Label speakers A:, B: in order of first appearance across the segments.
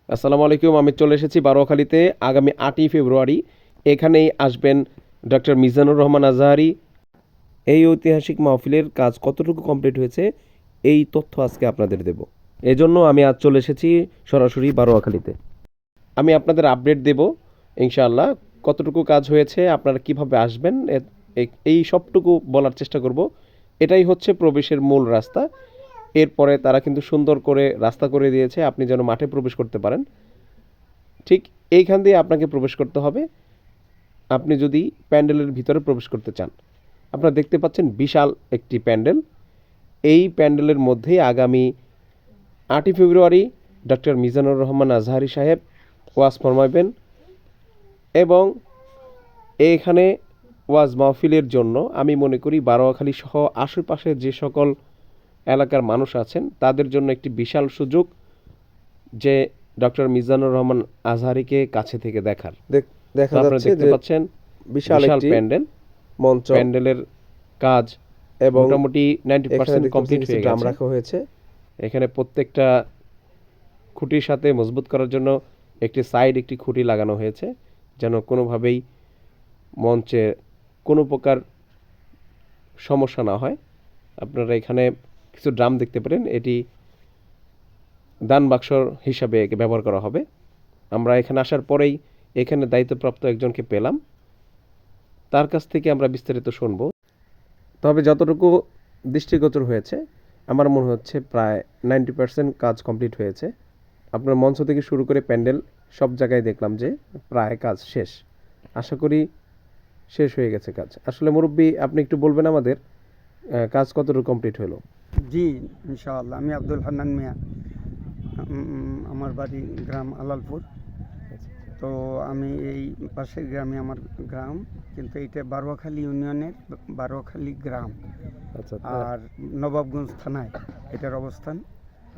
A: আসসালামু আলাইকুম। আমি চলে এসেছি বারোয়াখালীতে আগামী ৮ই ফেব্রুয়ারি। এখানেই আসবেন ডক্টর মিজানুর রহমান আজহারি। এই ঐতিহাসিক মাহফিলের কাজ কতটুকু কমপ্লিট হয়েছে এই তথ্য আজকে আপনাদের দেব। এজন্য আমি আজ চলে এসেছি সরাসরি বারোয়াখালীতে। আমি আপনাদের আপডেট দেব ইনশাআল্লাহ, কতটুকু কাজ হয়েছে, আপনারা কিভাবে আসবেন এই সবটুকু বলার চেষ্টা করব। এটাই হচ্ছে প্রবেশের মূল রাস্তা। এরপরে তারা কিন্তু সুন্দর করে রাস্তা করে দিয়েছে, আপনি যেন মাঠে প্রবেশ করতে পারেন। ঠিক এইখান দিয়ে আপনাকে প্রবেশ করতে হবে আপনি যদি প্যান্ডেলের ভিতরে প্রবেশ করতে চান। আপনারা দেখতে পাচ্ছেন বিশাল একটি প্যান্ডেল। এই প্যান্ডেলের মধ্যেই আগামী ৮ই ফেব্রুয়ারি ডক্টর মিজানুর রহমান আজহারি সাহেব ওয়াজ ফরমাইবেন এবং এইখানে ওয়াজ মাহফিলের জন্য আমি মনে করি বারোয়াখালী সহ আশেপাশে যে সকল এলাকার মানুষ আছেন তাদের জন্য একটি বিশাল সুযোগ যে ডক্টর মিজানুর রহমান আজহারিকে কাছে থেকে দেখার।
B: দেখা
A: আপনারা
B: যাচ্ছে
A: দেখতে
B: যে
A: পাচ্ছেন
B: বিশাল একটি
A: প্যান্ডেল।
B: মঞ্চ
A: প্যান্ডেলের কাজ
B: এবং
A: মোটামুটি
B: এখানে
A: 90%
B: দেখতে
A: কমপ্লিট
B: পাচ্ছি
A: হয়ে
B: ড্রাম
A: গেছে।
B: রাখা হয়েছে।
A: এখানে প্রত্যেকটা খুঁটির সাথে মজবুত করার জন্য একটি খুঁটি লাগানো হয়েছে, যেন কোনোভাবেই মঞ্চে কোনো প্রকার সমস্যা না হয়। আপনারা এখানে কিছু ড্রাম দেখতে পারেন, এটি দান বাক্স হিসাবে একে ব্যবহার করা হবে। আমরা এখানে আসার পরেই এখানে দায়িত্বপ্রাপ্ত একজনকে পেলাম, তার কাছ থেকে আমরা বিস্তারিত শুনব। তবে যতটুকু দৃষ্টিগোচর হয়েছে আমার মনে হচ্ছে প্রায় 90% কাজ কমপ্লিট হয়েছে। আপনার মঞ্চ থেকে শুরু করে প্যান্ডেল সব জায়গায় দেখলাম যে প্রায় কাজ শেষ। আশা করি শেষ হয়ে গেছে কাজ। আসলে মুরব্বী, আপনি একটু বলবেন আমাদের কাজ কতটুকু কমপ্লিট হলো?
C: জি, ইনশাআল্লাহ। আমি আব্দুল হান্নান মিয়া। আমার বাড়ি গ্রাম আলালপুর। তো আমি এই পাশের গ্রামে আমার গ্রাম, কিন্তু এইটা বারোয়াখালী ইউনিয়নের বারোয়াখালী গ্রাম,
A: আচ্ছা।
C: আর নবাবগঞ্জ থানায় এটার অবস্থান।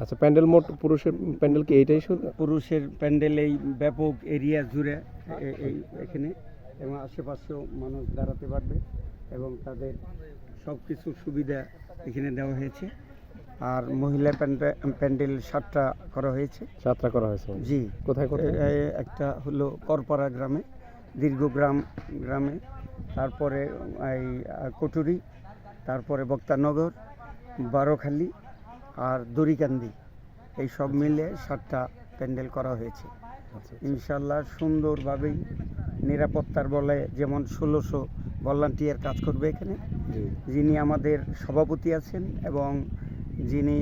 A: আচ্ছা, প্যান্ডেল মোট পুরুষের প্যান্ডেল কি এইটাই শুধু?
C: পুরুষের প্যান্ডেল এই ব্যাপক এরিয়া জুড়ে এই এখানে, এবং আশেপাশেও মানুষ দাঁড়াতে পারবে এবং তাদের সব কিছুর সুবিধা এখানে দেওয়া হয়েছে। আর মহিলা প্যান্ডেল 7টা করা হয়েছে।
A: 7টা করা হয়েছে?
C: জি।
A: কোথায় কোথায়?
C: একটা হলো করপাড়া গ্রামে, গ্রামে, তারপরে এই কটুরি, তারপরে বক্তানগর, বারোখালী আর দড়িকান্দি, এই সব মিলে 7টা প্যান্ডেল করা হয়েছে। ইনশাল্লাহ সুন্দরভাবেই নিরাপত্তার বলে যেমন 1600 ভলান্টিয়ার কাজ করবে এখানে, যিনি আমাদের সভাপতি আছেন এবং যিনি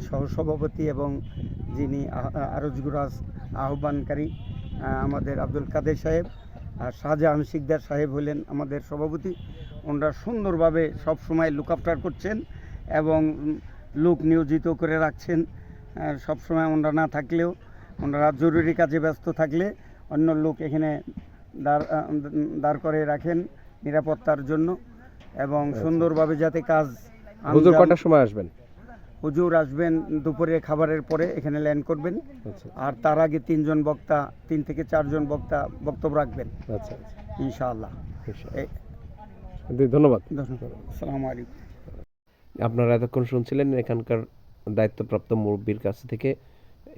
C: সহসভাপতি এবং যিনি আরজগুরাজ আহ্বানকারী আমাদের আব্দুল কাদের সাহেব, আর শাহজাহান শিকদার সাহেব হলেন আমাদের সভাপতি। ওনারা সুন্দরভাবে সব সময় লুক আফটার করছেন এবং লোক নিয়োজিত করে রাখছেন। সব সময় ওনারা না থাকলেও, ওনারা জরুরি কাজে ব্যস্ত থাকলে অন্য লোক এখানে দাঁড় করে রাখেন নিরাপত্তার জন্য এবং সুন্দরভাবে যাতে কাজ।
A: হুজুর কটার সময় আসবেন?
C: হুজুর আসবেন দুপুরে খাবারের পরে, এখানে ল্যান্ড করবেন। আর তার আগে 3 থেকে 4 জন বক্তা বক্তব্য রাখবেন।
A: আচ্ছা,
C: ইনশাআল্লাহ।
A: ধন্যবাদ।
C: আসসালামু আলাইকুম।
A: আপনারা এতক্ষণ শুনছিলেন এখানকার দায়িত্বপ্রাপ্ত মুরব্বীর কাছ থেকে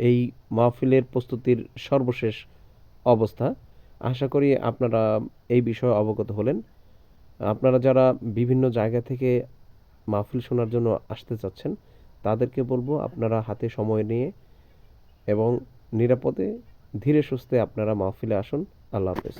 A: এই মাহফিলের প্রস্তুতির সর্বশেষ অবস্থা। আশা করি আপনারা এই বিষয়ে অবগত হলেন। আপনারা যারা বিভিন্ন জায়গা থেকে মাহফিল শোনার জন্য আসতে চাচ্ছেন তাদেরকে বলবো আপনারা হাতে সময় নিয়ে এবং নিরাপদে ধীরে সুস্থে আপনারা মাহফিলে আসুন। আল্লাহ হাফেজ।